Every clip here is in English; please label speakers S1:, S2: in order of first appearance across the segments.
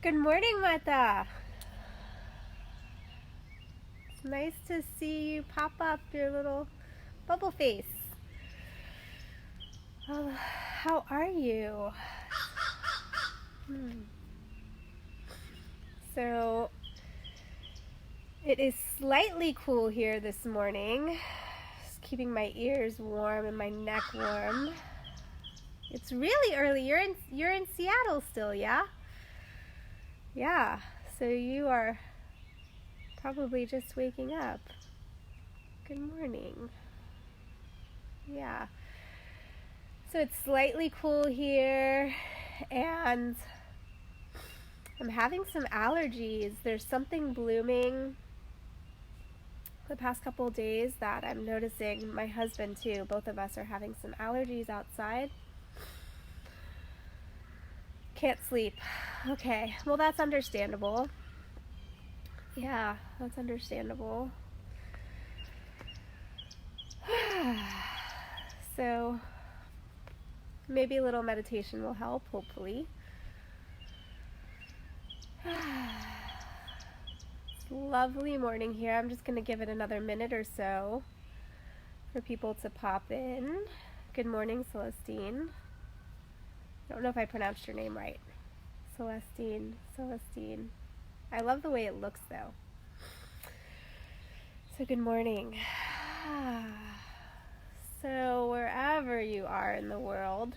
S1: Good morning, Mata. It's nice to see you pop up your little bubble face. Oh, how are you? So, it is slightly cool here this morning. Just keeping my ears warm and my neck warm. It's really early. You're in Seattle still, yeah? Yeah. So you are probably just waking up. Good morning. Yeah. So it's slightly cool here, and I'm having some allergies. There's something blooming the past couple of days that I'm noticing. My husband too. Both of us are having some allergies outside. Can't sleep. Okay, well that's understandable. Yeah, that's understandable. So maybe a little meditation will help, hopefully. Lovely morning here. I'm just going to give it another minute or so for people to pop in. Good morning, Celestine. I don't know if I pronounced your name right. Celestine. I love the way it looks, though. So good morning. So wherever you are in the world,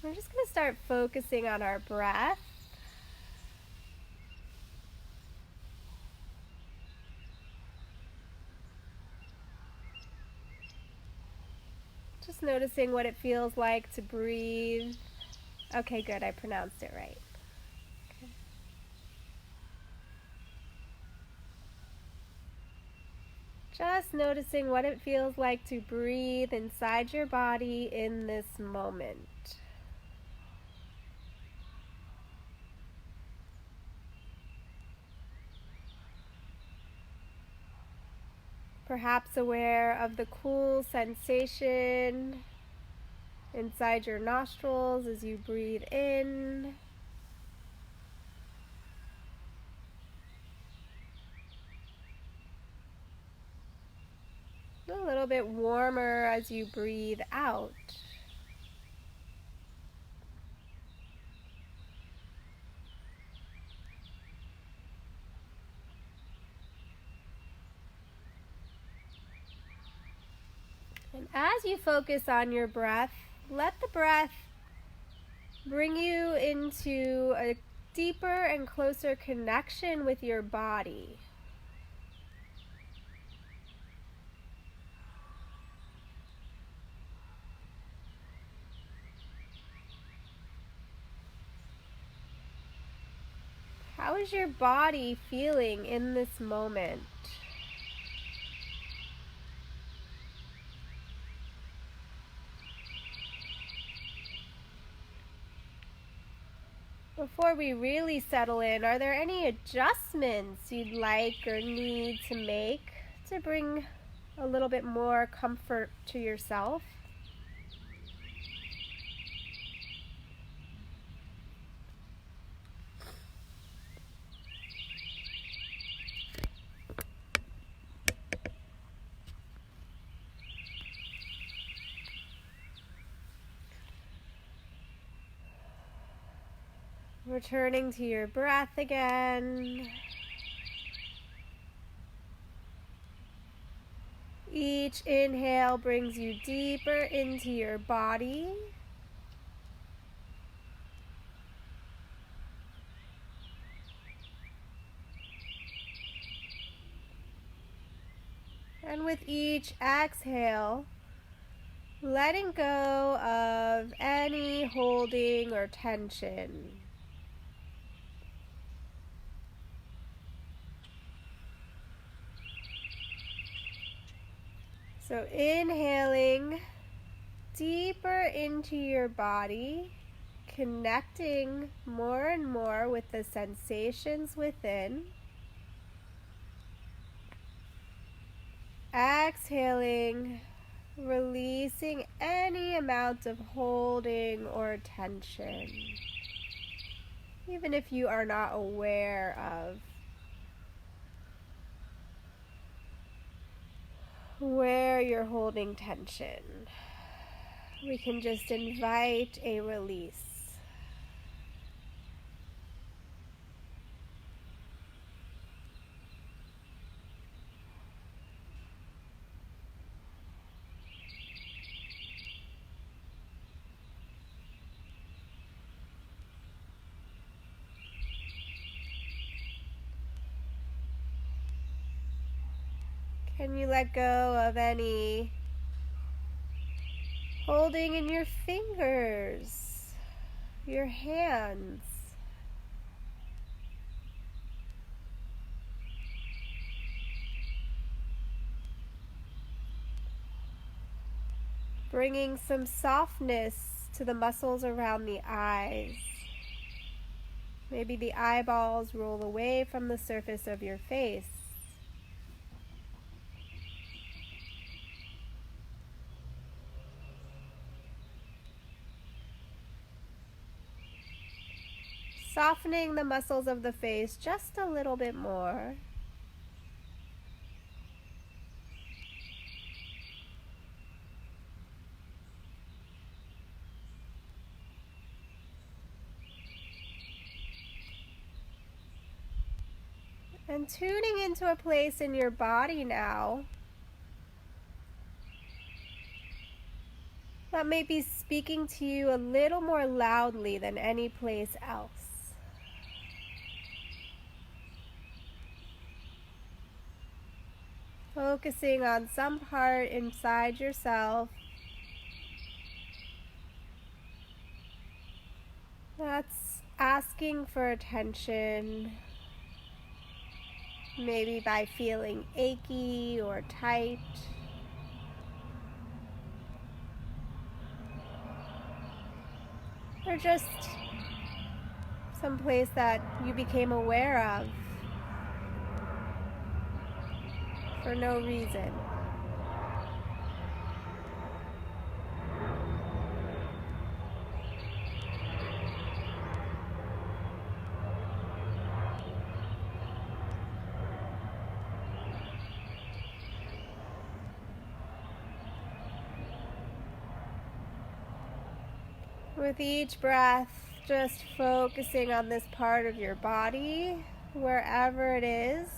S1: we're just going to start focusing on our breath. Just noticing what it feels like to breathe. Okay, good. I pronounced it right. Okay. Just noticing what it feels like to breathe inside your body in this moment. Perhaps aware of the cool sensation inside your nostrils as you breathe in. A little bit warmer as you breathe out. And as you focus on your breath, let the breath bring you into a deeper and closer connection with your body. How is your body feeling in this moment? Before we really settle in, are there any adjustments you'd like or need to make to bring a little bit more comfort to yourself? Returning to your breath again. Each inhale brings you deeper into your body. And with each exhale, letting go of any holding or tension. So inhaling deeper into your body, connecting more and more with the sensations within. Exhaling, Releasing any amount of holding or tension, even if you are not aware of where you're holding tension. We can just invite a release. Can you let go of any holding in your fingers, your hands? Bringing some softness to the muscles around the eyes. Maybe the eyeballs roll away from the surface of your face. Softening the muscles of the face just a little bit more. And tuning into a place in your body now that may be speaking to you a little more loudly than any place else. Focusing on some part inside yourself that's asking for attention, maybe by feeling achy or tight. Or just some place that you became aware of for no reason. With each breath, just focusing on this part of your body, wherever it is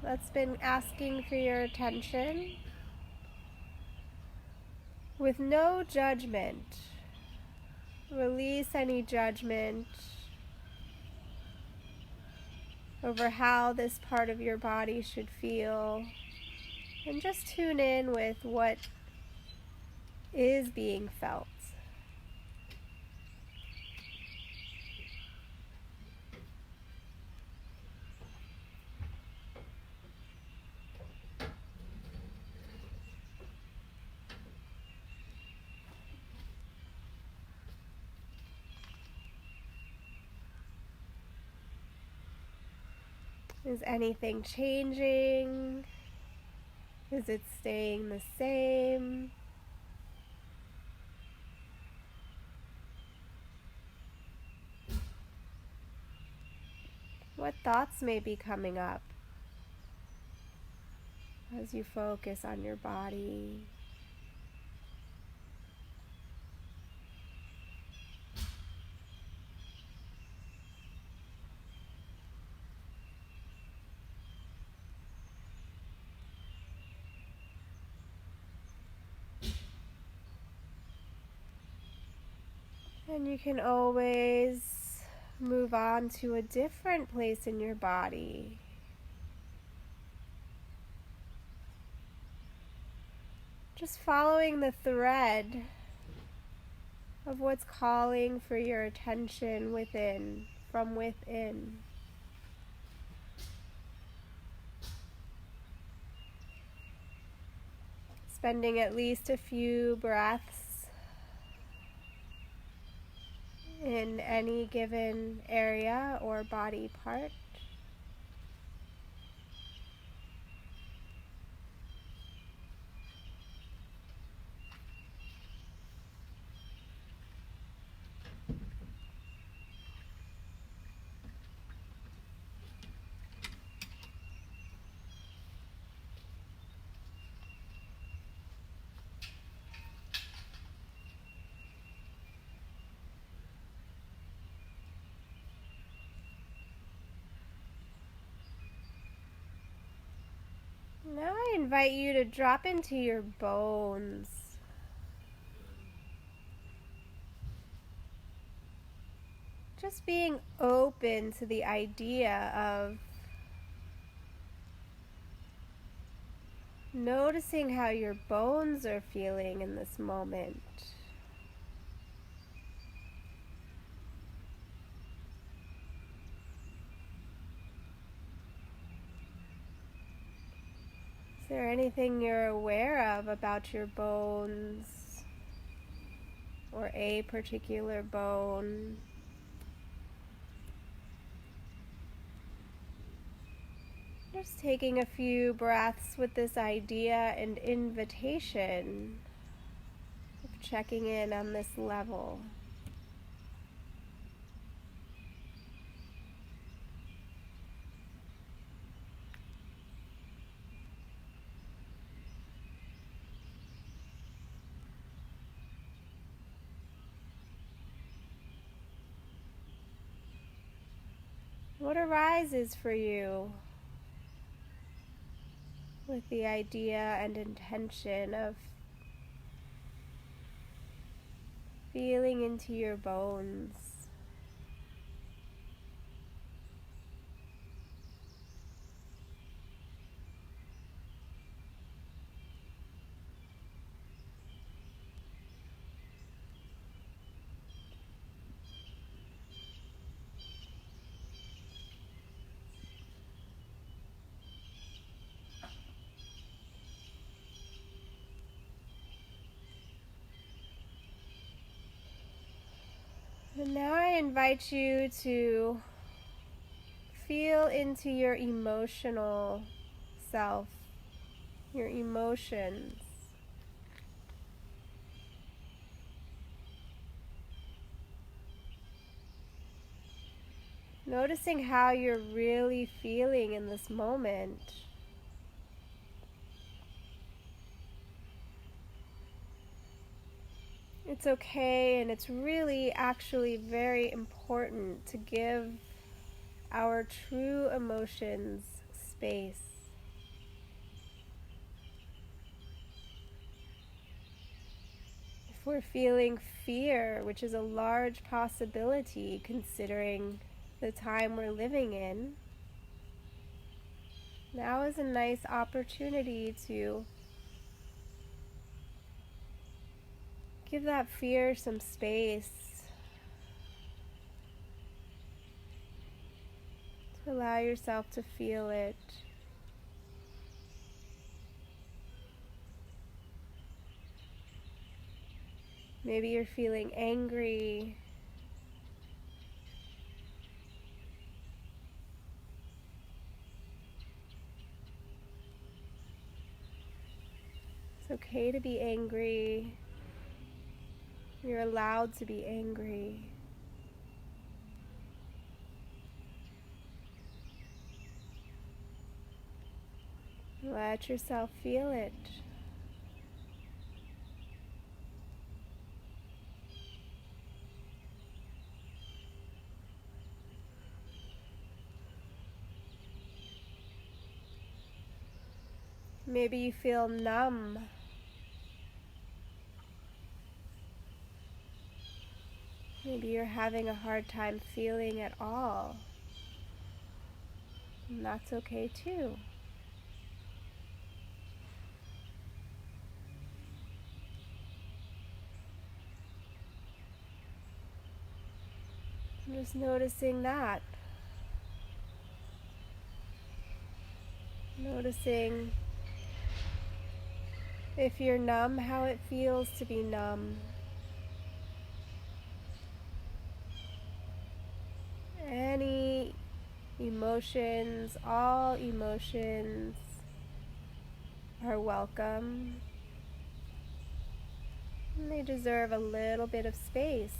S1: that's been asking for your attention, with no judgment. Release any judgment over how this part of your body should feel, and just tune in with what is being felt. Is anything changing? Is it staying the same? What thoughts may be coming up as you focus on your body? And you can always move on to a different place in your body. Just following the thread of what's calling for your attention within, from within. Spending at least a few breaths in any given area or body part. invite you to drop into your bones. Just being open to the idea of noticing how your bones are feeling in this moment. Is there anything you're aware of about your bones or a particular bone? Just taking a few breaths with this idea and invitation of checking in on this level. What arises for you with the idea and intention of feeling into your bones? And now I invite you to feel into your emotional self, your emotions. Noticing how you're really feeling in this moment. It's okay, and it's really actually very important to give our true emotions space. If we're feeling fear, which is a large possibility considering the time we're living in, now is a nice opportunity to give that fear some space, to allow yourself to feel it. Maybe you're feeling angry. It's okay to be angry. You're allowed to be angry. Let yourself feel it. Maybe you feel numb. Maybe you're having a hard time feeling at all. And that's okay too. I'm just noticing that. Noticing if you're numb, how it feels to be numb. Any emotions, all emotions are welcome. And they deserve a little bit of space.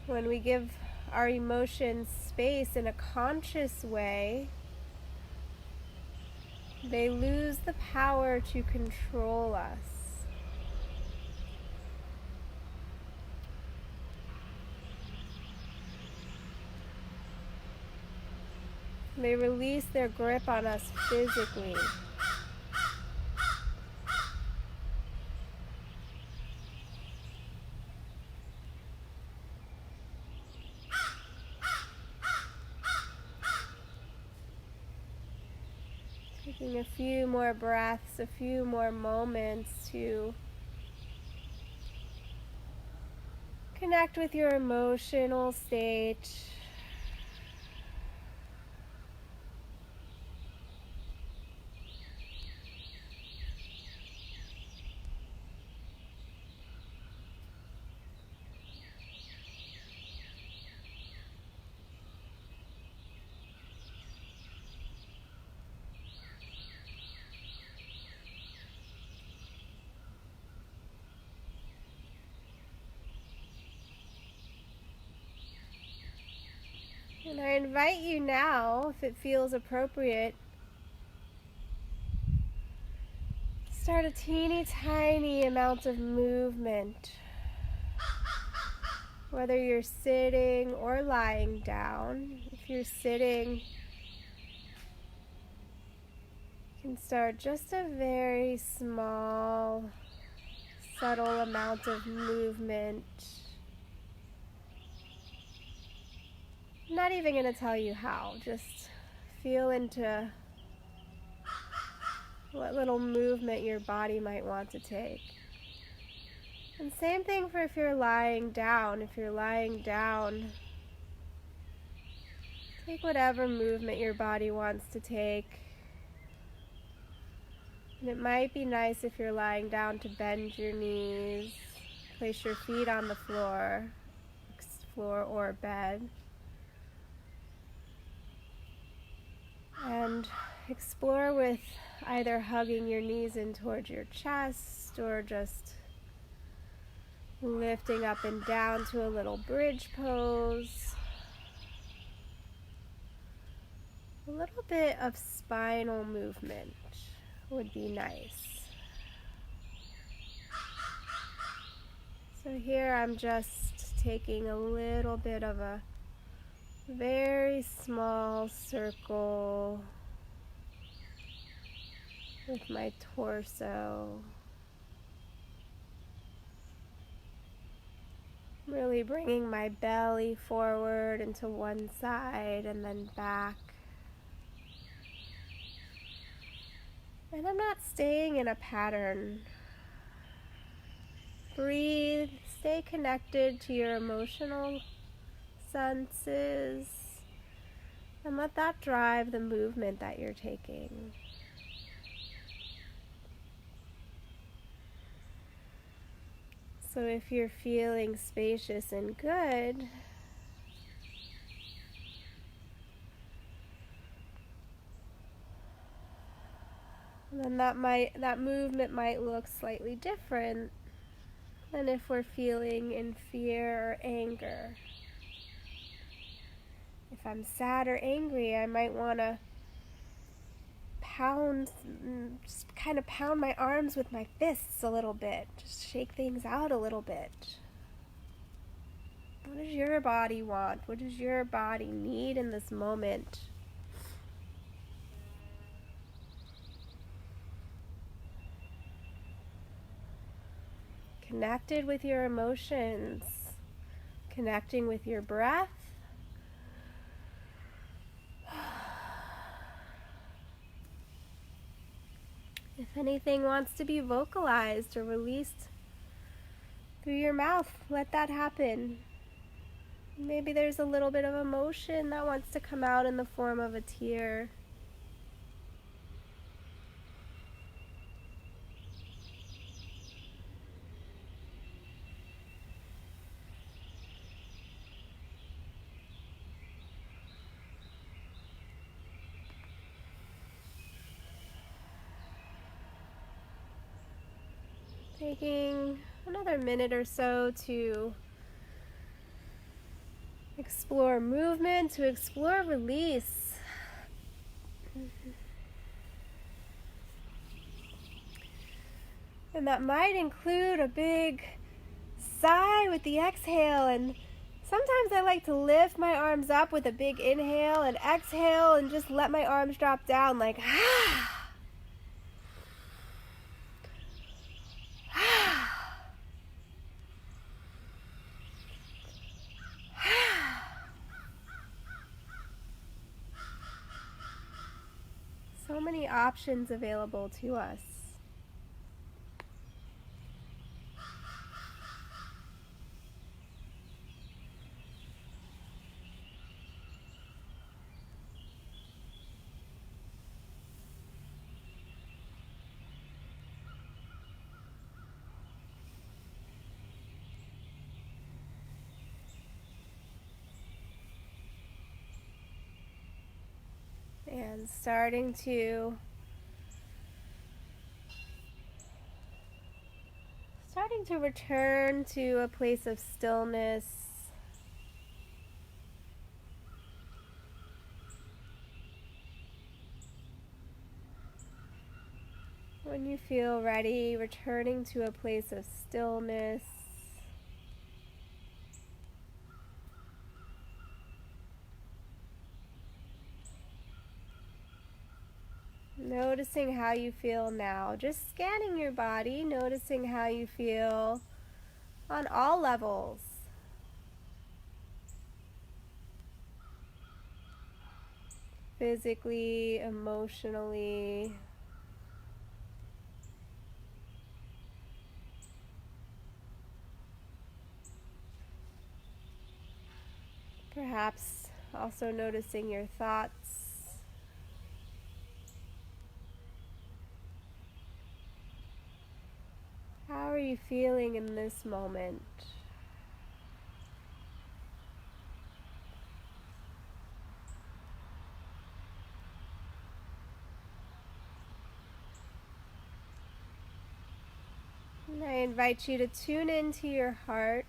S1: When we give our emotions space in a conscious way, they lose the power to control us. They release their grip on us physically. Taking a few more breaths, a few more moments to connect with your emotional state. And I invite you now, if it feels appropriate, start a teeny tiny amount of movement. Whether you're sitting or lying down. If you're sitting, you can start just a very small, subtle amount of movement. I'm not even going to tell you how, just feel into what little movement your body might want to take. And same thing for if you're lying down. If you're lying down, take whatever movement your body wants to take. And it might be nice if you're lying down to bend your knees, place your feet on the floor or bed, and explore with either hugging your knees in towards your chest or just lifting up and down to a little bridge pose. A little bit of spinal movement would be nice. So here I'm just taking a little bit of a very small circle with my torso. Really bringing my belly forward and to one side and then back. And I'm not staying in a pattern. Breathe, stay connected to your emotional senses, and let that drive the movement that you're taking. So if you're feeling spacious and good, then that movement might look slightly different than if we're feeling in fear or anger. If I'm sad or angry, I might want to just kind of pound my arms with my fists a little bit. Just shake things out a little bit. What does your body want? What does your body need in this moment? Connected with your emotions, connecting with your breath. If anything wants to be vocalized or released through your mouth, let that happen. Maybe there's a little bit of emotion that wants to come out in the form of a tear. Taking another minute or so to explore movement, to explore release. And that might include a big sigh with the exhale and Sometimes I like to lift my arms up with a big inhale and exhale and just let my arms drop down like ah. So many options available to us. And starting to return to a place of stillness. When you feel ready, returning to a place of stillness. Noticing how you feel now. Just scanning your body, noticing how you feel on all levels. Physically, emotionally. Perhaps also noticing your thoughts. How are you feeling in this moment? And I invite you to tune into your heart,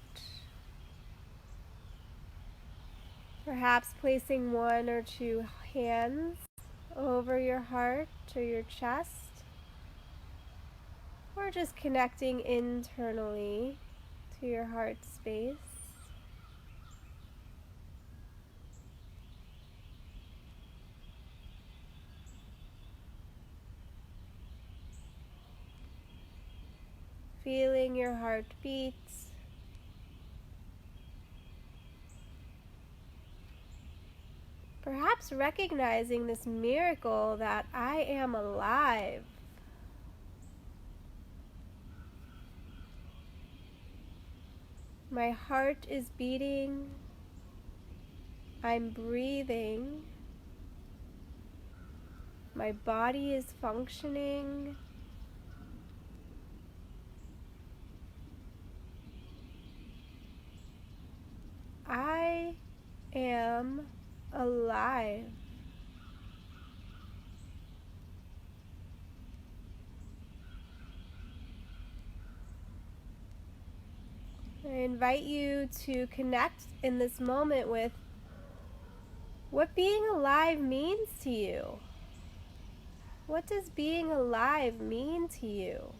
S1: perhaps placing one or two hands over your heart or your chest, or just connecting internally to your heart space. Feeling your heart beats. Perhaps recognizing this miracle that I am alive. My heart is beating. I'm breathing. My body is functioning. I am alive. I invite you to connect in this moment with what being alive means to you. What does being alive mean to you?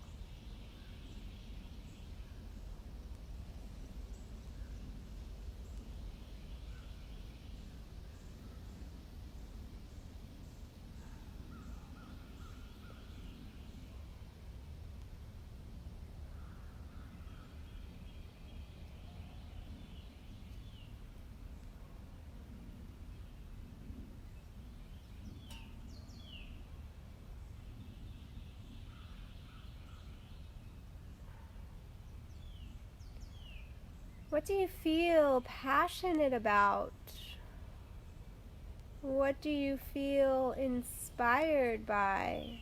S1: What do you feel passionate about? What do you feel inspired by?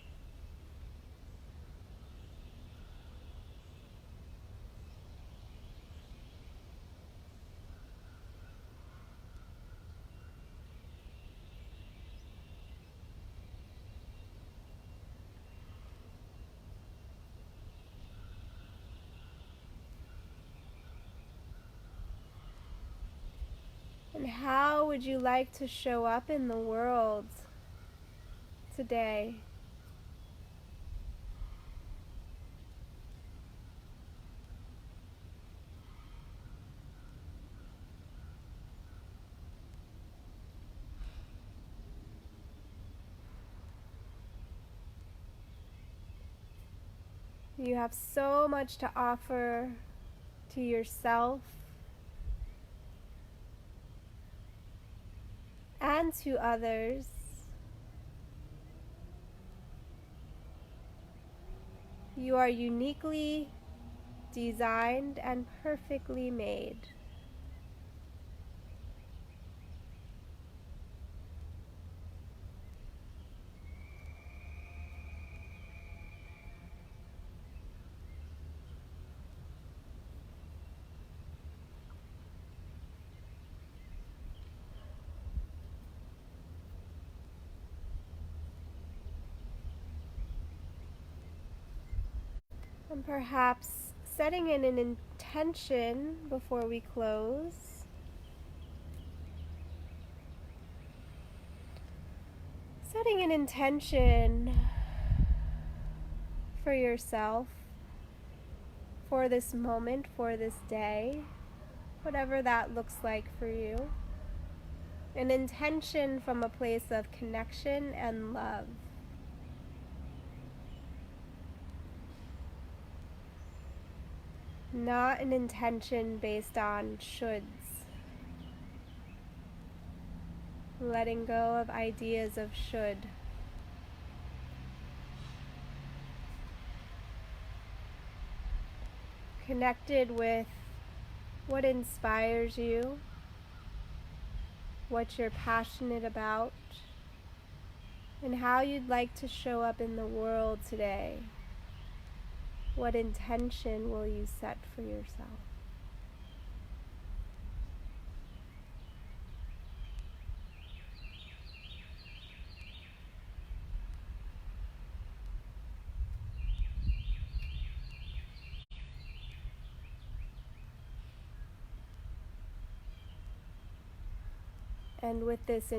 S1: And how would you like to show up in the world today? You have so much to offer to yourself and to others. You are uniquely designed and perfectly made. And perhaps setting in an intention before we close. Setting an intention for yourself, for this moment, for this day, whatever that looks like for you. An intention from a place of connection and love. Not an intention based on shoulds. Letting go of ideas of should. Connected with what inspires you, what you're passionate about, and how you'd like to show up in the world today. What intention will you set for yourself? And with this